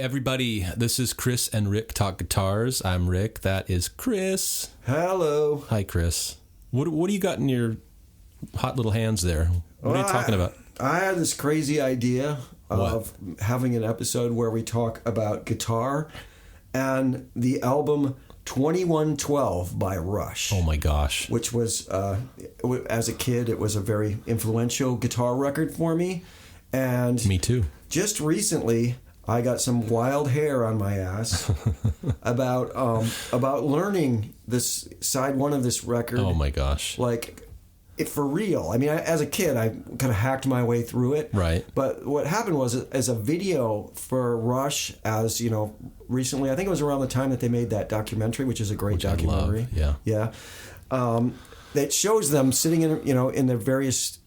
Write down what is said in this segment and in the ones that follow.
everybody. This is Chris and Rick Talk Guitars. I'm Rick. That is Chris. Hello. Hi, Chris. What do you got in your hot little hands there? What are you talking about? I had this crazy idea of having an episode where we talk about guitar and the album 2112 by Rush. Oh my gosh. Which was, as a kid, it was a very influential guitar record for me. And me too. Just recently, I got some wild hair on my ass about learning this side one of this record. Oh my gosh! Like, for real. I mean, as a kid, I kind of hacked my way through it. Right. But what happened was, as a video for Rush, as you know, recently, I think it was around the time that they made that documentary, which is a great documentary. I love. Yeah. That shows them sitting in their various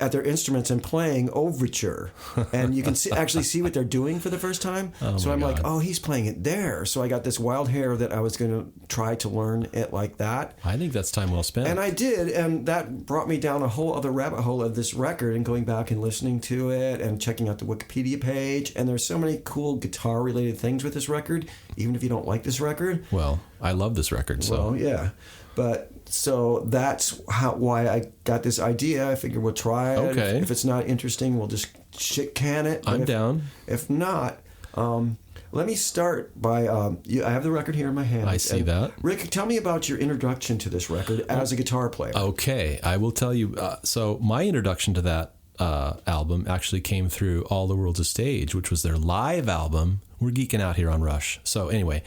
at their instruments and playing Overture, and you can actually see what they're doing for the first time. So I'm like, oh, he's playing it there. So I got this wild hair that I was going to try to learn it like that. I think that's time well spent. And I did, and that brought me down a whole other rabbit hole of this record and going back and listening to it and checking out the Wikipedia page. And there's so many cool guitar-related things with this record, even if you don't like this record. Well, I love this record. So. Well, yeah. But so that's why I got this idea. I figured we'll try it. Okay. If it's not interesting, we'll just shit can it. I'm down. If not, let me start by I have the record here in my hand. I see that. Rick, tell me about your introduction to this record as a guitar player. Okay, I will tell you. So my introduction to that album actually came through All the World's a Stage, which was their live album. We're geeking out here on Rush. So anyway,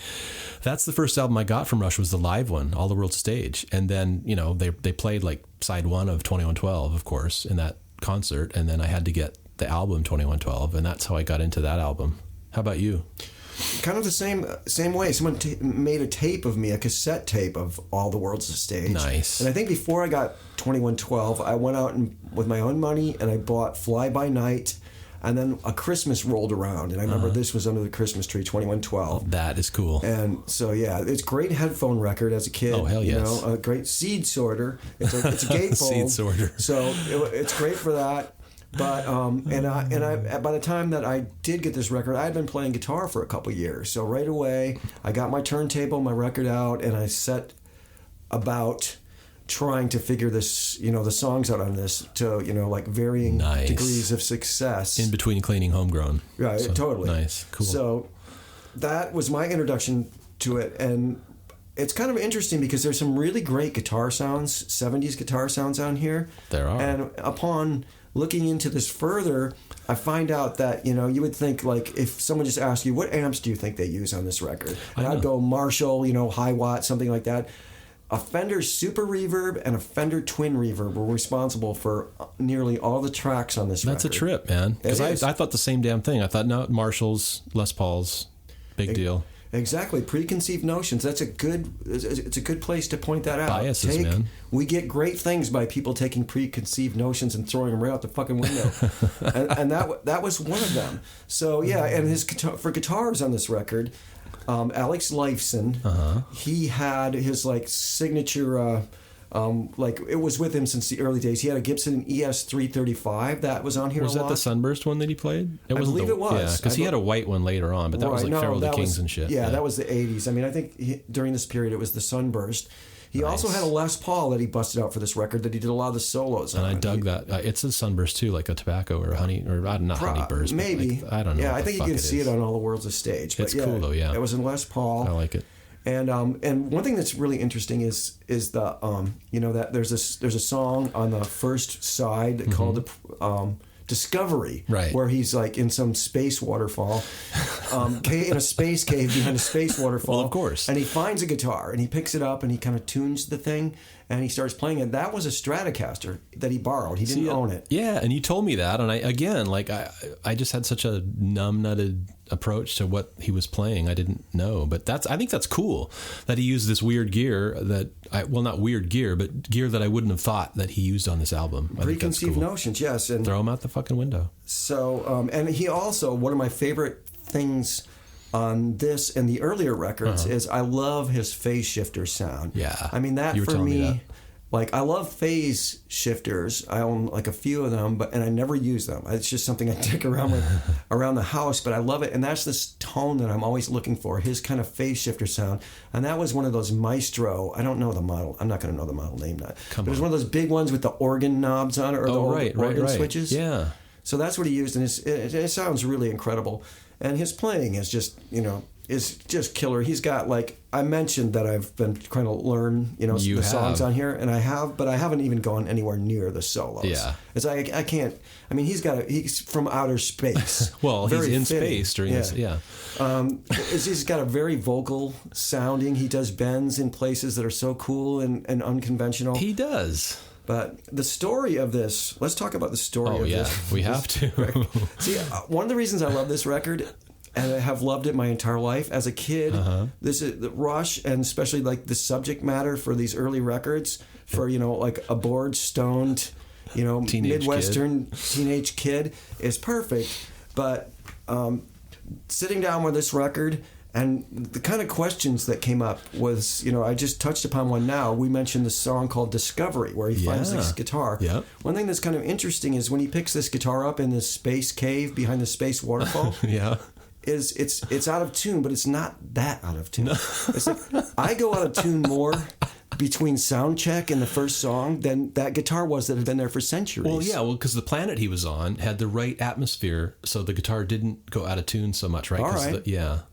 that's the first album I got from Rush, was the live one, All the World's a Stage. And then, they played like side one of 2112, of course, in that concert. And then I had to get the album 2112, and that's how I got into that album. How about you? Kind of the same way. Someone made a tape of me, a cassette tape of All the World's a Stage. Nice. And I think before I got 2112, I went out with my own money and I bought Fly By Night. And then a Christmas rolled around, and I remember this was under the Christmas tree, 2112. That is cool. And so, yeah, it's a great headphone record as a kid. Oh, hell yes. A great seed sorter. It's a gatefold. Seed sorter. So it's great for that. But I by the time that I did get this record, I had been playing guitar for a couple years. So right away, I got my turntable, my record out, and I set about trying to figure this, the songs out on this to, like varying degrees of success. In between cleaning Homegrown. Right, so, totally. Nice, cool. So that was my introduction to it, and it's kind of interesting because there's some really great guitar sounds, 70s guitar sounds on here. There are. And upon looking into this further, I find out that, you would think, like, if someone just asked you, what amps do you think they use on this record? And I'd go Marshall, high watt, something like that. A Fender Super Reverb and a Fender Twin Reverb were responsible for nearly all the tracks on this record. That's a trip, man. Because I thought the same damn thing. I thought, no, Marshalls, Les Pauls, big deal. Exactly. Preconceived notions. It's a good place to point that out. Biases, man. We get great things by people taking preconceived notions and throwing them right out the fucking window. and that was one of them. So, yeah, and for guitars on this record, Alex Lifeson, he had his signature, it was with him since the early days. He had a Gibson ES335 that was on here. Was that the Sunburst one that he played? I believe it was. Yeah, because he had a white one later on, but that was Farewell to the Kings and shit. Yeah, that was the 80s. I mean, I think during this period it was the Sunburst. He also had a Les Paul that he busted out for this record that he did a lot of the solos on. And I dug that. It's a Sunburst too, like a tobacco or a honey, or not honeyburst. Maybe. I don't know. Yeah, I think you can see it on All the World's a Stage. But it's cool though, yeah. It was in Les Paul. I like it. And one thing that's really interesting is the that there's a song on the first side called Discovery, right, where he's like in some space waterfall, in a space cave behind a space waterfall. Well, of course. And he finds a guitar and he picks it up and he kind of tunes the thing and he starts playing it. That was a Stratocaster that he borrowed. He didn't own it. Yeah, and you told me that, and I just had such a numb-nutted approach to what he was playing. I didn't know, but I think that's cool that he used this weird gear not weird gear, but gear that I wouldn't have thought that he used on this album. Preconceived notions, yes, and throw him out the fucking window. So, and he also, one of my favorite things on this and the earlier records is I love his phase shifter sound. Yeah, I mean that for me Like, I love phase shifters. I own like a few of them, and I never use them. It's just something I take around the house, but I love it. And that's this tone that I'm always looking for, his kind of phase shifter sound. And that was one of those Maestro. I don't know the model. I'm not going to know the model name. But it was one of those big ones with the organ knobs on it, or the organ switches. Yeah. So that's what he used, and it sounds really incredible. And his playing is just, is just killer. He's got, like, I mentioned that I've been trying to learn, the songs on here, and I have, but I haven't even gone anywhere near the solos. Yeah. It's like, I can't, I mean, he's from outer space. Well, he's in fitting. space during this, He's got a very vocal sounding. He does bends in places that are so cool and unconventional. He does. But the story of this, let's talk about the story of this. Oh, yeah, we have to. See, one of the reasons I love this record, and I have loved it my entire life as a kid, this is the Rush, and especially like the subject matter for these early records, for, like a bored, stoned, Midwestern teenage kid is perfect. But sitting down with this record, and the kind of questions that came up was, I just touched upon one now. We mentioned the song called Discovery, where he finds this guitar. Yep. One thing that's kind of interesting is when he picks this guitar up in this space cave behind the space waterfall. Yeah. It's out of tune, but it's not that out of tune. No. It's like, I go out of tune more between sound check and the first song than that guitar was that had been there for centuries. Well, because the planet he was on had the right atmosphere, so the guitar didn't go out of tune so much, right? All right.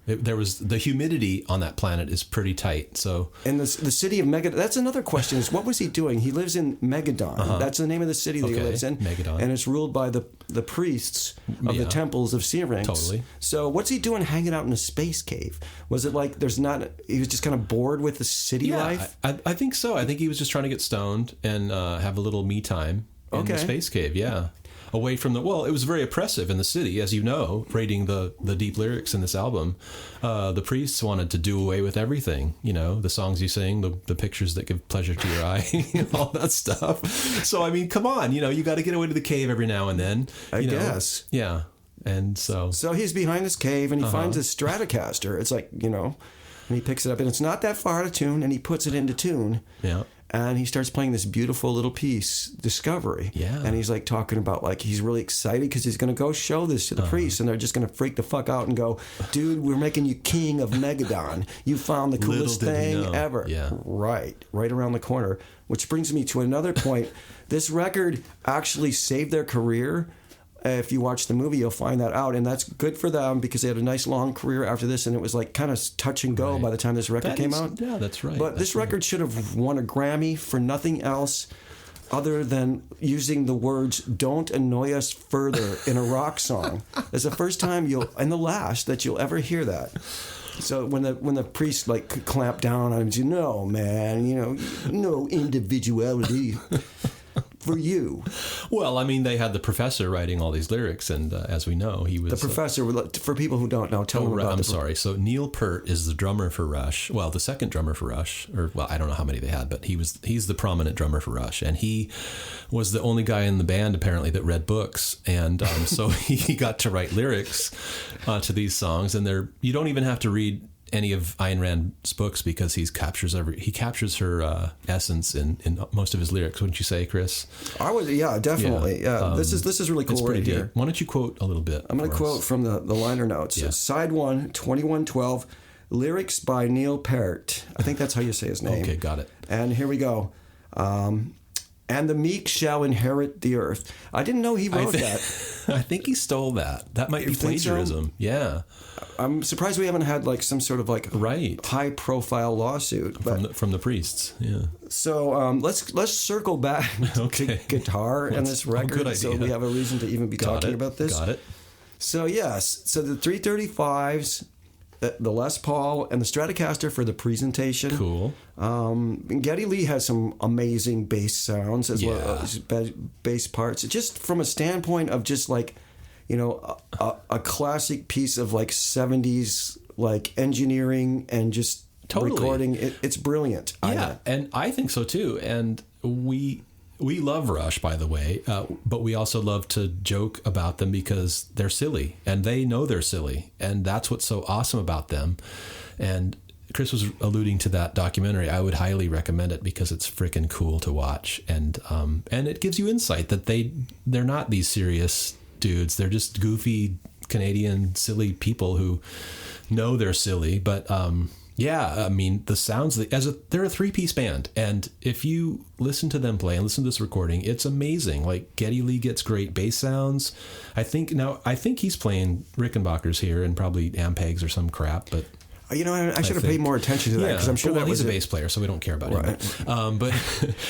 There was the humidity on that planet is pretty tight. So, and the city of Megadon. That's another question: is what was he doing? He lives in Megadon. That's the name of the city that he lives in. Megadon, and it's ruled by the priests of the temples of Syrinx. Totally. So, what's he doing hanging out in a space cave? Was it like he was just kind of bored with the city life? I think so. I think he was just trying to get stoned and have a little me time in the space cave. Yeah. Away from it was very oppressive in the city, as you know, reading the deep lyrics in this album. The priests wanted to do away with everything, the songs you sing, the pictures that give pleasure to your eye, all that stuff. So, I mean, come on, you got to get away to the cave every now and then. I guess. Yeah. And so he's behind this cave and he finds a Stratocaster. It's like, and he picks it up and it's not that far out of tune, and he puts it into tune. Yeah. And he starts playing this beautiful little piece, Discovery. Yeah. And he's like talking about, like, he's really excited because he's going to go show this to the priests, and they're just going to freak the fuck out and go, dude, we're making you king of Megadon. You found the coolest thing ever. Yeah. Right around the corner. Which brings me to another point. This record actually saved their career. If you watch the movie, you'll find that out, and that's good for them because they had a nice long career after this, and it was like kind of touch and go by the time this record came out. Yeah, that's right. But this record should have won a Grammy for nothing else other than using the words "Don't annoy us further" in a rock song. It's the first time and the last that you'll ever hear that. So when the priest like clamped down on him, no man, no individuality. For you. Well, I mean, they had the professor writing all these lyrics, and as we know, he was... The professor, for people who don't know, tell them about I'm sorry. So Neil Peart is the drummer for Rush. Well, the second drummer for Rush, I don't know how many they had, but he's the prominent drummer for Rush, and he was the only guy in the band, apparently, that read books, and so he got to write lyrics to these songs, and you don't even have to read any of Ayn Rand's books because he captures her essence in most of his lyrics. Wouldn't you say, Chris? Definitely. Yeah. This is really cool. It's pretty right deep. Here. Why don't you quote a little bit? I'm going to quote from the liner notes. Yeah. Side 1, 2112, lyrics by Neil Peart. I think that's how you say his name. Okay, got it. And here we go. And the meek shall inherit the earth. I didn't know he wrote that. I think he stole that. That might be plagiarism. So? Yeah. I'm surprised we haven't had like some sort of like high profile lawsuit from the priests. Yeah. So let's circle back to guitar and this record, so we have a reason to even be talking about this. Got it. So yes, so the 335s. The Les Paul and the Stratocaster for the presentation. Cool. Geddy Lee has some amazing bass sounds as well as bass parts. Just from a standpoint of just like, a classic piece of like 70s like engineering and just recording. It's brilliant. Yeah, and I think so too. And we love Rush, by the way, but we also love to joke about them because they're silly, and they know they're silly, and that's what's so awesome about them. And Chris was alluding to that documentary. I would highly recommend it because it's freaking cool to watch, and it gives you insight that they're not these serious dudes. They're just goofy Canadian silly people who know they're silly, but yeah, I mean, the sounds, they're a 3-piece band. And if you listen to them play and listen to this recording, it's amazing. Like, Geddy Lee gets great bass sounds. I think he's playing Rickenbackers here and probably Ampegs or some crap, but... You know, I should have paid more attention to that because I'm sure that he's a bass player, so we don't care about him. But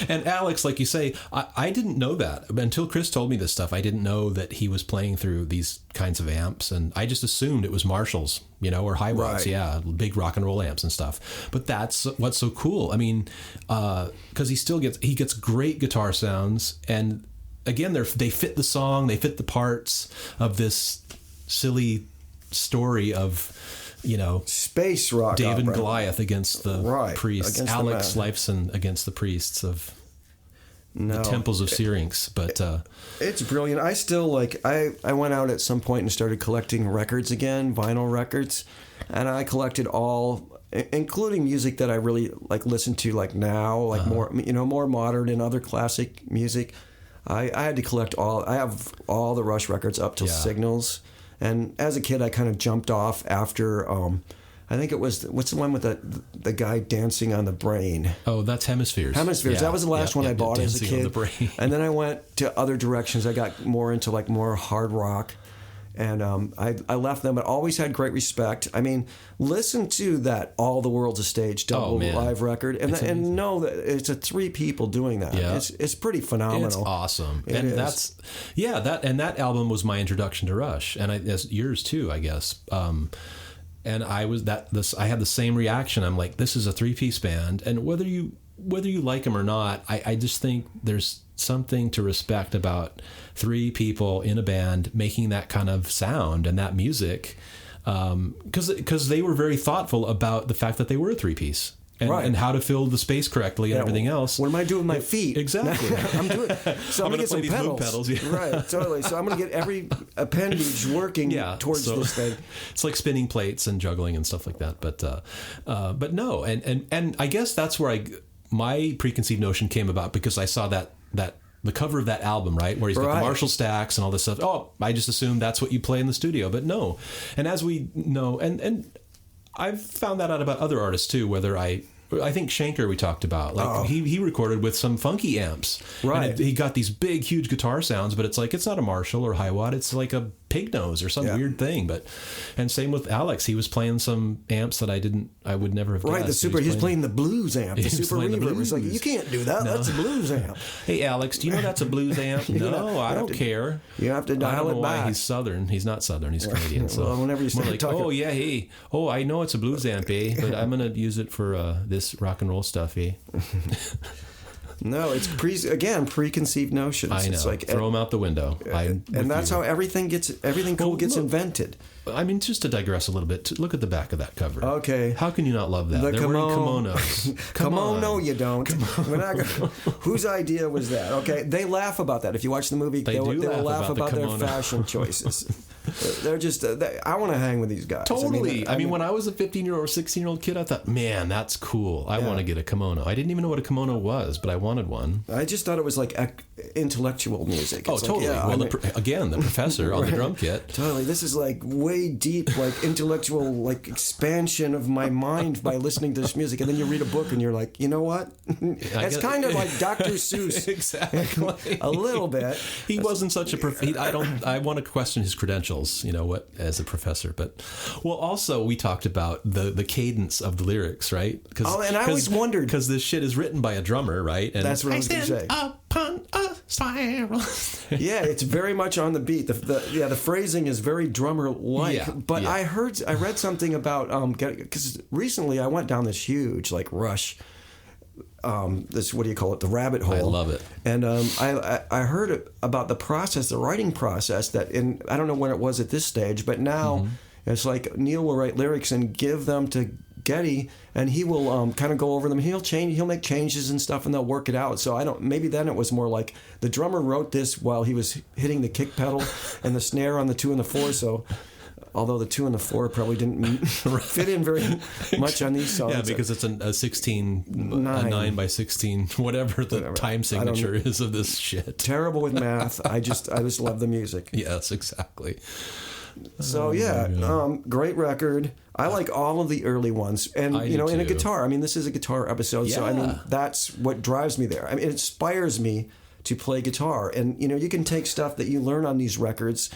and Alex, like you say, I didn't know that until Chris told me this stuff. I didn't know that he was playing through these kinds of amps, and I just assumed it was Marshalls, or Hi-Wats, big rock and roll amps and stuff. But that's what's so cool. I mean, because he gets great guitar sounds, and again, they fit the song, they fit the parts of this silly story of. Space rock David opera. and Goliath against the priests. Against Alex Lifeson against the priests of the temples of Syrinx. But it's brilliant. I still I went out at some point and started collecting records again, vinyl records, and I collected all, including music that I really listen to now, more modern and other classic music. I had to collect all. I have all the Rush records up till Signals. And as a kid, I kind of jumped off after, I think it was, what's the one with the guy dancing on the brain? Oh, that's Hemispheres. Hemispheres. That was the last one I bought as a kid. And then I went to other directions. I got more into more hard rock. And I left them, but always had great respect. I mean, listen to that All the World's a Stage double live record, and know that it's 3 people doing that. Yeah. It's pretty phenomenal. It's awesome. That album was my introduction to Rush, and as yours too, I guess. And I had the same reaction. I'm like, this is a 3-piece band, and whether you like them or not, I just think there's something to respect about 3 people in a band making that kind of sound and that music, because they were very thoughtful about the fact that they were a 3-piece. And how to fill the space correctly and everything else. What am I doing with my feet? Exactly. I'm doing. So I'm going to get some pedals. Right, totally. So I'm going to get every appendage working towards this thing. It's like spinning plates and juggling and stuff like that. But no, and I guess that's where my preconceived notion came about, because I saw that the cover of that album, right, where he's got the Marshall stacks and all this stuff. Oh, I just assumed that's what you play in the studio, but no. And as we know, and I've found that out about other artists too, whether I think Schenker we talked about. He recorded with some funky amps. Right. And he got these big, huge guitar sounds, but it's it's not a Marshall or Hi-Watt. It's like a pig nose or some weird thing. And same with Alex. He was playing some amps that I would never have guessed. Right, he's playing the blues amp, the super reverb. It's like, you can't do that. No. That's a blues amp. Hey, Alex, do you know that's a blues amp? No, I don't care. You have to dial it back. I don't know why he's Southern. He's not Southern. He's Canadian. So well, whenever you start talking... I know it's a blues amp, but I'm going to use it for this rock and roll stuff, No, it's preconceived notions. I know. It's throw them out the window. And that's how everything cool gets invented. I mean, just to digress a little bit, look at the back of that cover. Okay. How can you not love that? They're wearing kimonos. Kimono, you don't. We're not gonna, whose idea was that? Okay, they laugh about that. If you watch the movie, they will laugh about their fashion choices. They're just, I want to hang with these guys. Totally. I mean, when I was a 15-year-old or 16-year-old kid, I thought, man, that's cool. I want to get a kimono. I didn't even know what a kimono was, but I wanted one. I just thought it was like intellectual music. It's totally. The professor on the drum kit. Totally. This is like way deep, like intellectual, expansion of my mind by listening to this music. And then you read a book and you're like, you know what? It's kind of like Dr. Seuss. Exactly. A little bit. He wasn't such a I want to question his credentials, as a professor. But, also we talked about the cadence of the lyrics, right? And I always wondered. Because this shit is written by a drummer, right? And that's what I was going to say. Upon a spiral. Yeah, it's very much on the beat. The phrasing is very drummer-like. Yeah, but I read something about, because recently I went down this huge, Rush, this, what do you call it, the rabbit hole. I love it. And I heard about the writing process that, I don't know when it was at this stage, but now it's like Neil will write lyrics and give them to Geddy, and he will kind of go over them. He'll make changes and stuff, and they'll work it out. So maybe then it was more like the drummer wrote this while he was hitting the kick pedal and the snare on the 2 and the 4. So Although the 2 and the 4 probably didn't fit in very much on these songs. Yeah, because it's a 16, a 9 by 16, whatever the time signature is of this shit. Terrible with math. I just love the music. Yes, exactly. So great record. I like all of the early ones, and in a guitar. I mean, this is a guitar episode, so I mean that's what drives me there. I mean, it inspires me to play guitar, and you can take stuff that you learn on these records,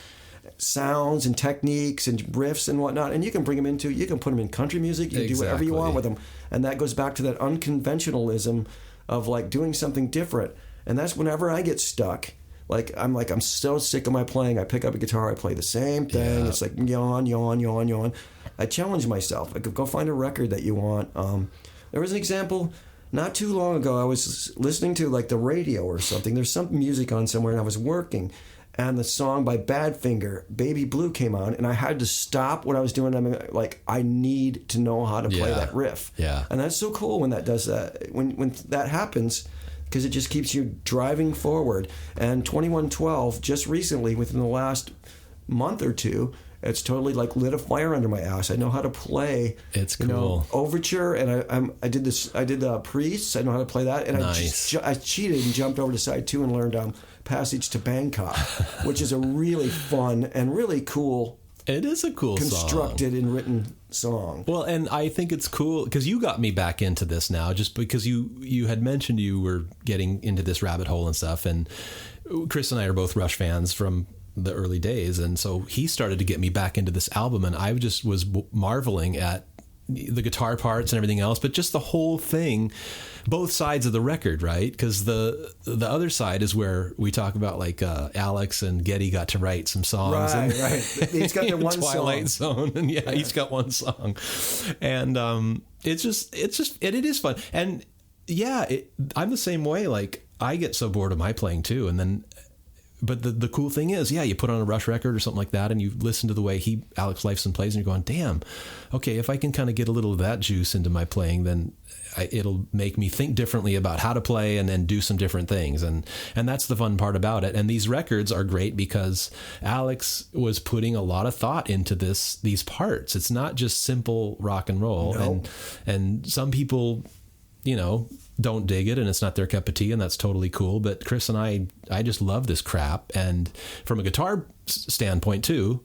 sounds and techniques and riffs and whatnot, and you can you can put them in country music. You can do whatever you want with them, and that goes back to that unconventionalism of like doing something different. And that's whenever I get stuck. I'm so sick of my playing. I pick up a guitar, I play the same thing. It's like yawn, yawn, yawn, yawn. I challenge myself. I could go find a record that you want. There was an example not too long ago. I was listening to like the radio or something. There's some music on somewhere, and I was working, and the song by Badfinger, Baby Blue, came on, and I had to stop what I was doing. I'm like, I need to know how to play that riff. Yeah. And that's so cool when that does that. When that happens, because it just keeps you driving forward. And 2112, just recently, within the last month or two, it's totally like lit a fire under my ass. I know how to play. It's cool. Overture, and I did the Priests. I know how to play that, and I cheated and jumped over to side 2 and learned Passage to Bangkok, which is a really fun and really cool. It is a cool constructed and written song. Well, and I think it's cool because you got me back into this now, just because you had mentioned you were getting into this rabbit hole and stuff, and Chris and I are both Rush fans from the early days, and so he started to get me back into this album, and I just was marveling at the guitar parts and everything else, but just the whole thing, both sides of the record, right? Because the other side is where we talk about like Alex and Geddy got to write some songs, right. He's got the one Twilight Zone, and each got one song, and it is fun, and I'm the same way. Like I get so bored of my playing too, and then. But the cool thing is, you put on a Rush record or something like that, and you listen to the way Alex Lifeson plays, and you're going, damn, okay, if I can kind of get a little of that juice into my playing, then it'll make me think differently about how to play and then do some different things. And that's the fun part about it. And these records are great because Alex was putting a lot of thought into these parts. It's not just simple rock and roll. No. And some people, don't dig it and it's not their cup of tea, and that's totally cool. But Chris and I just love this crap. And from a guitar standpoint too,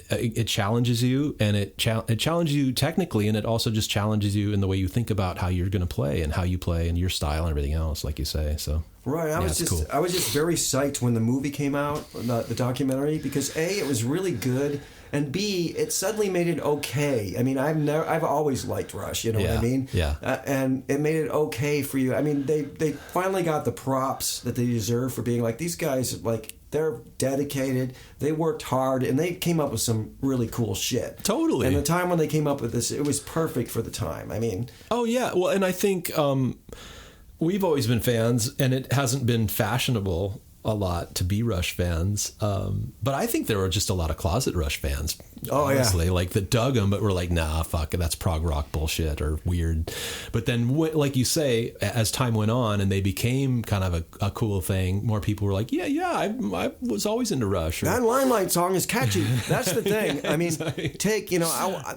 it challenges you, and it challenges you technically, and it also just challenges you in the way you think about how you're going to play and how you play and your style and everything else, like you say. So right, I was just very psyched when the movie came out, the documentary, because A, it was really good, and B, it suddenly made it okay. I mean, I've always liked Rush, you know what I mean? Yeah. And it made it okay for you. I mean, they finally got the props that they deserve for being like, these guys, like, they're dedicated, they worked hard, and they came up with some really cool shit. Totally. And the time when they came up with this, it was perfect for the time. I mean... Oh, yeah. Well, and I think we've always been fans, and it hasn't been fashionable a lot to be Rush fans. But I think there were just a lot of closet Rush fans, honestly, like that dug them, but were like, nah, fuck it, that's prog rock bullshit or weird. But then, like you say, as time went on and they became kind of a cool thing, more people were like, I was always into Rush. That Limelight song is catchy. That's the thing. I mean,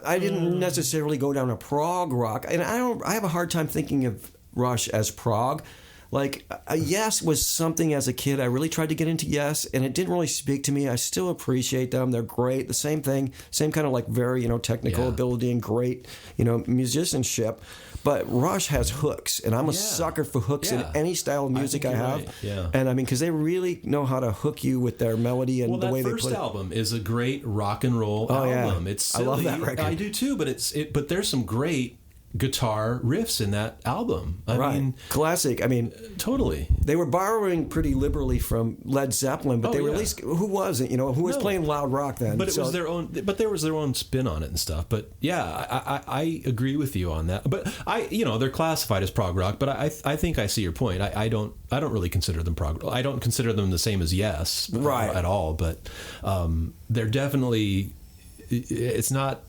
I didn't necessarily go down a prog rock, and I have a hard time thinking of Rush as prog. Like, Yes was something as a kid. I really tried to get into Yes, and it didn't really speak to me. I still appreciate them. They're great. The same thing, same kind of like very, technical ability and great, musicianship. But Rush has hooks, and I'm a sucker for hooks in any style of music I have. Right. Yeah. And I mean, because they really know how to hook you with their melody and the way they play. That first album is a great rock and roll album. Yeah. It's silly. I love that record. I do too, but there's some great guitar riffs in that album. I mean, classic. I mean, totally. They were borrowing pretty liberally from Led Zeppelin, but they released. Who wasn't? Who was playing loud rock then? But it was their own. But there was their own spin on it and stuff. But I agree with you on that. But they're classified as prog rock. But I think I see your point. I don't really consider them prog. I don't consider them the same as Yes, at all. But they're definitely. It's not.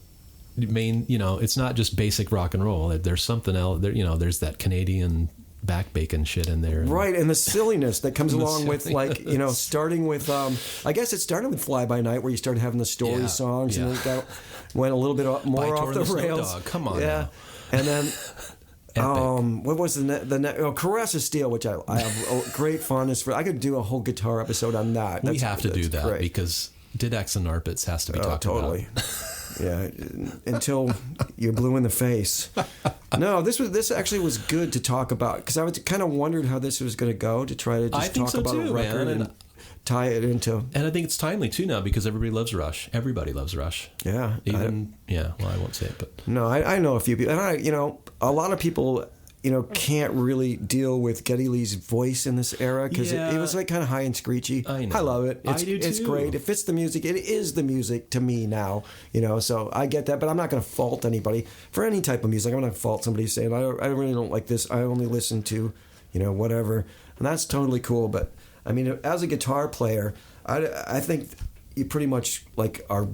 It's not just basic rock and roll. There's something else there. There's that Canadian back bacon shit in there. Right, and the silliness that comes The along with, like, you know, starting with, I guess it started with Fly By Night, where you started having the story songs, and then it went a little bit more off the rails. Dog. Come on, yeah, now. And then, what was Caress of Steel, which I have a great fondness for. I could do a whole guitar episode on that. We have to do that great. Because Didax and Arpits has to be talked totally. about. Yeah, until you're blue in the face. No, this actually was good to talk about, because I kind of wondered how this was going to go, to try to just talk about a record and tie it into. And I think it's timely too now, because everybody loves Rush. Everybody loves Rush. Yeah. Well, I won't say it, but no, I know a few people, and a lot of people, can't really deal with Geddy Lee's voice in this era, because it was like kind of high and screechy. I know. I love it. I do It's too. great. It fits the music. It is the music to me now, so I get that, but I'm not going to fault anybody for any type of music. I'm not going to fault somebody saying, I really don't like this. I only listen to, whatever. And that's totally cool. But I mean, as a guitar player, I think you pretty much are,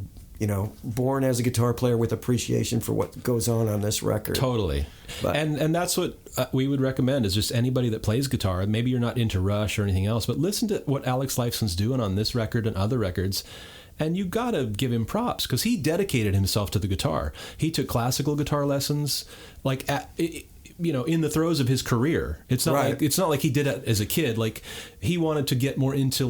born as a guitar player with appreciation for what goes on this record. Totally. But, and that's what we would recommend, is just anybody that plays guitar. Maybe you're not into Rush or anything else, but listen to what Alex Lifeson's doing on this record and other records. And you got to give him props, because he dedicated himself to the guitar. He took classical guitar lessons, in the throes of his career. It's not like he did it as a kid. Like, he wanted to get more into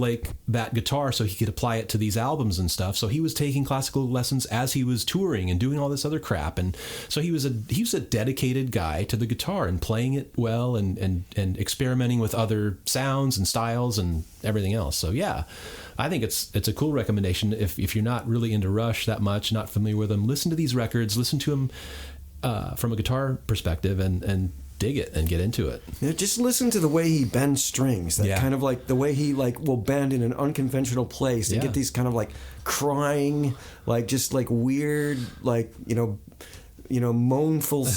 that guitar so he could apply it to these albums and stuff. So he was taking classical lessons as he was touring and doing all this other crap. And so he was a dedicated guy to the guitar and playing it well and experimenting with other sounds and styles and everything else. So yeah, I think it's a cool recommendation. If you're not really into Rush that much, not familiar with them, listen to these records, listen to them from a guitar perspective, and dig it and get into it. Yeah, just listen to the way he bends strings. That kind of the way he will bend in an unconventional place and get these kind of crying, just weird, moanful.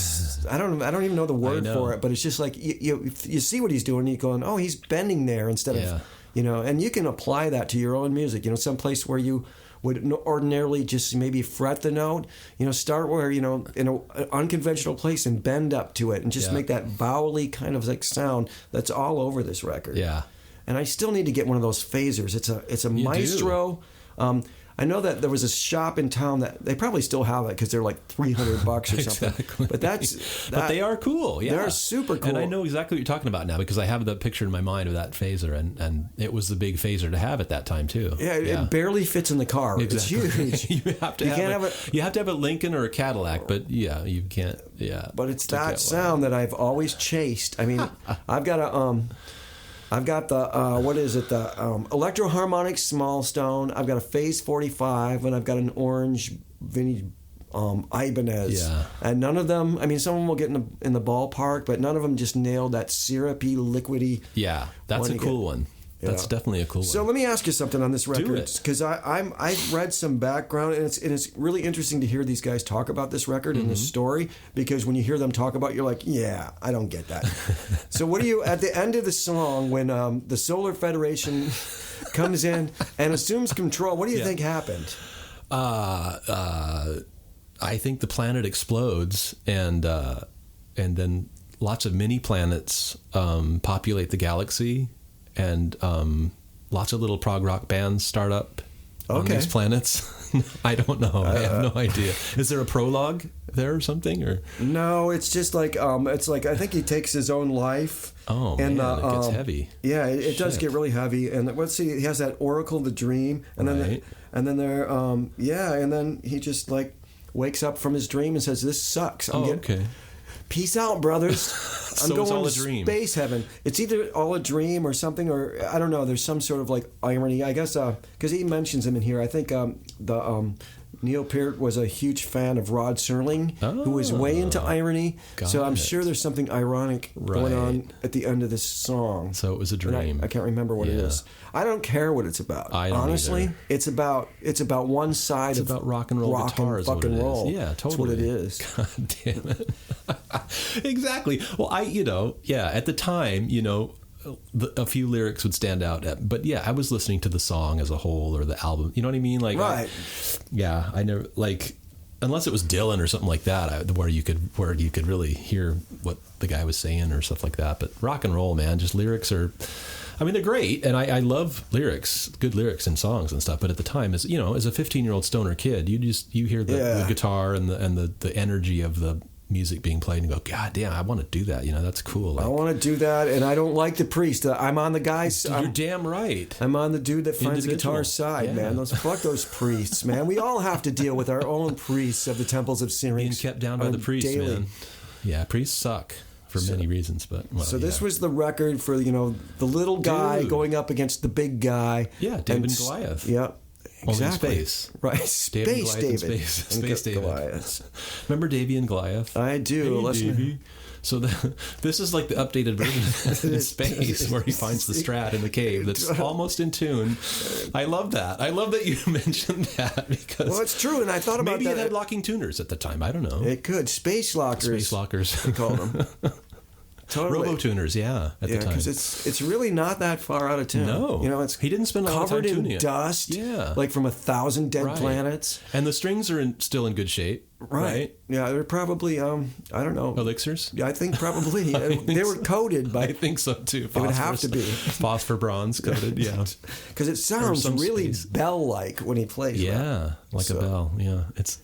I don't even know the word for it, but it's just you see what he's doing, and you're going, oh, he's bending there instead of and you can apply that to your own music. Some place where you would ordinarily just maybe fret the note, start where, in an unconventional place and bend up to it and just make that vowely kind of sound that's all over this record. Yeah. And I still need to get one of those phasers. It's a Maestro. I know that there was a shop in town that they probably still have it, because they're $300 or something. Exactly. But but they are cool. Yeah, they're super cool. And I know exactly what you're talking about now, because I have the picture in my mind of that phaser, and it was the big phaser to have at that time too. Yeah, it barely fits in the car. Exactly. It's huge. You have to have a Lincoln or a Cadillac, but you can't. Yeah. But it's that sound that I've always chased. I mean, I've got the what is it? The Electro Harmonic Small Stone. I've got a Phase 45, and I've got an orange Vinny Ibanez. Yeah. And none of them. I mean, some of them will get in the ballpark, but none of them just nailed that syrupy, liquidy. Yeah, that's a cool one. That's definitely a cool one. So let me ask you something on this record, because I've read some background, and it's really interesting to hear these guys talk about this record and this story, because when you hear them talk about it, you're like, yeah, I don't get that. So what do you, at the end of the song, when the Solar Federation comes in and assumes control, what do you think happened? I think the planet explodes, and then lots of mini planets populate the galaxy. And lots of little prog rock bands start up on these planets. I don't know. I have no idea. Is there a prologue there or something? Or no, it's just I think he takes his own life. Oh, and man, it gets heavy. Yeah, it does get really heavy. And let's see, he has that Oracle, the dream, and then and then he just wakes up from his dream and says, "This sucks." Okay. Peace out, brothers. I'm So it's going all to a dream. space heaven. It's either all a dream or something, or I don't know. There's some sort of irony, I guess, because he mentions him in here. I think Neil Peart was a huge fan of Rod Serling, who was way into irony. So I'm sure there's something ironic going on at the end of this song. So it was a dream. I can't remember what it is. I don't care what it's about. I don't Honestly, either. it's about one side of about rock and roll guitars. Fucking roll. Yeah, totally. That's what it is. God damn it. Exactly. Well, at the time, a few lyrics would stand out. But yeah, I was listening to the song as a whole or the album. You know what I mean? Right. Yeah, I never unless it was Dylan or something like that, where you could really hear what the guy was saying or stuff like that. But rock and roll, man, just lyrics are, I mean, they're great, and I love lyrics, good lyrics in songs and stuff. But at the time, as a 15-year-old stoner kid, you hear the guitar and the energy of the music being played and go, God damn, I want to do that. That's cool. I want to do that, and I don't like the priest. I'm on the guy's. You're damn right. I'm on the dude that finds the guitar side, man. Fuck those priests, man. We all have to deal with our own priests of the temples of Syrinx. Being kept down by the priests, daily. Man. Yeah, priests suck for many reasons, but this was the record for the little guy going up against the big guy. Yeah, David and Goliath. Yep. Exactly. Only space. Right. Space David. Space David. Goliath. Remember Davy and Goliath? I do. Hey, Davy. So this is like the updated version in space where he finds the Strat in the cave that's almost in tune. I love that. I love that you mentioned that because... Well, it's true, and I thought about that. Maybe it had locking tuners at the time. I don't know. It could. Space lockers. Space lockers. We call them. Totally. Robo-tuners, at the time. Because it's really not that far out of tune. No. He didn't spend a lot of time tuning it. Covered in dust. Yeah. Like from 1,000 dead planets. And the strings are still in good shape. Right. Yeah, they're probably, I don't know. Elixirs? Yeah, I think probably. They were coated by... I think so, too. It would have to be. Phosphor bronze coated, yeah. Because it sounds really bell-like when he plays. Yeah, like a bell. Yeah, it's...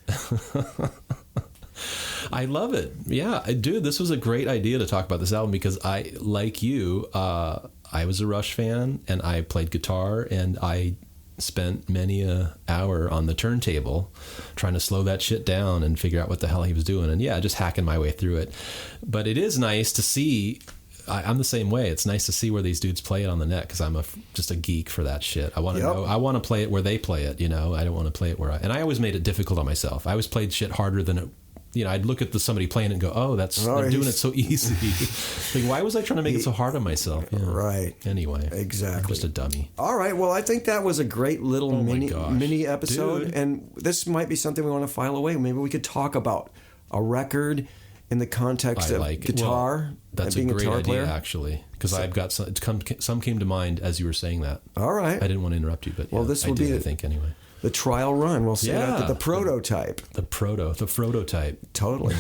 I love it. Yeah, dude, this was a great idea to talk about this album because I, like you, I was a Rush fan and I played guitar and I spent many an hour on the turntable trying to slow that shit down and figure out what the hell he was doing. And just hacking my way through it. But it is nice to see... I'm the same way. It's nice to see where these dudes play it on the net because I'm just a geek for that shit. I want to know. I want to play it where they play it. I don't want to play it where and I always made it difficult on myself. I always played shit harder than it. I'd look at somebody playing it and go, "Oh, they're doing it so easy." Like, why was I trying to make it so hard on myself? Yeah. Right. Anyway, exactly. I'm just a dummy. All right. Well, I think that was a great little mini episode, dude. And this might be something we want to file away. Maybe we could talk about a record in the context of guitar. Well, that's a great idea, actually, because I've got some came to mind as you were saying that. All right. I didn't want to interrupt you, but this will be, I think anyway. The trial run. We'll see the prototype. The prototype. Totally.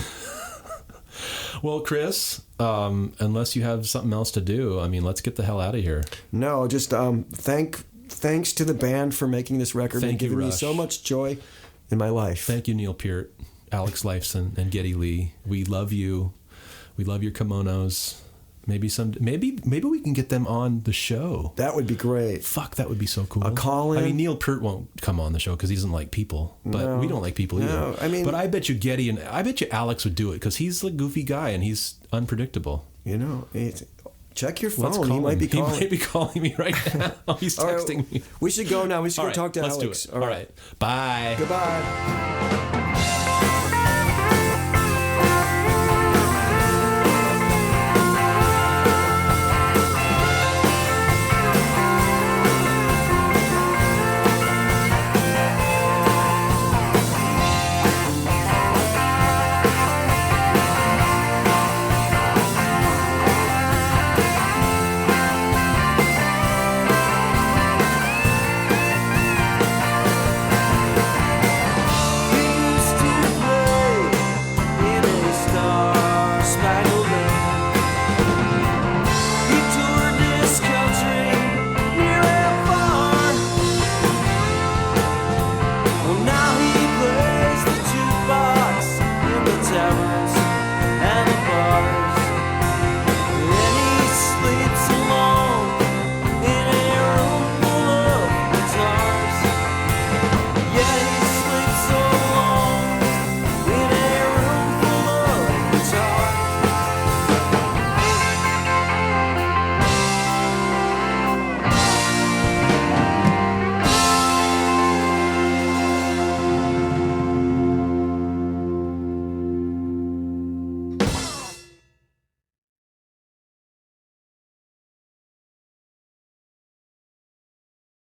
Well, Chris, unless you have something else to do, let's get the hell out of here. No, just thanks to the band for making this record and giving me so much joy in my life. Thank you, Neil Peart, Alex Lifeson, and Geddy Lee. We love you. We love your kimonos. Maybe we can get them on the show. That would be great. Fuck, that would be so cool. A call-in. Neil Peart won't come on the show because he doesn't like people. But we don't like people either. But I bet you Geddy and I bet you Alex would do it because he's a goofy guy and he's unpredictable. Check your phone. He might be calling. He might be calling me right now. He's texting me. We should go now. We should go talk to Alex. Do it. All right. Bye. Goodbye.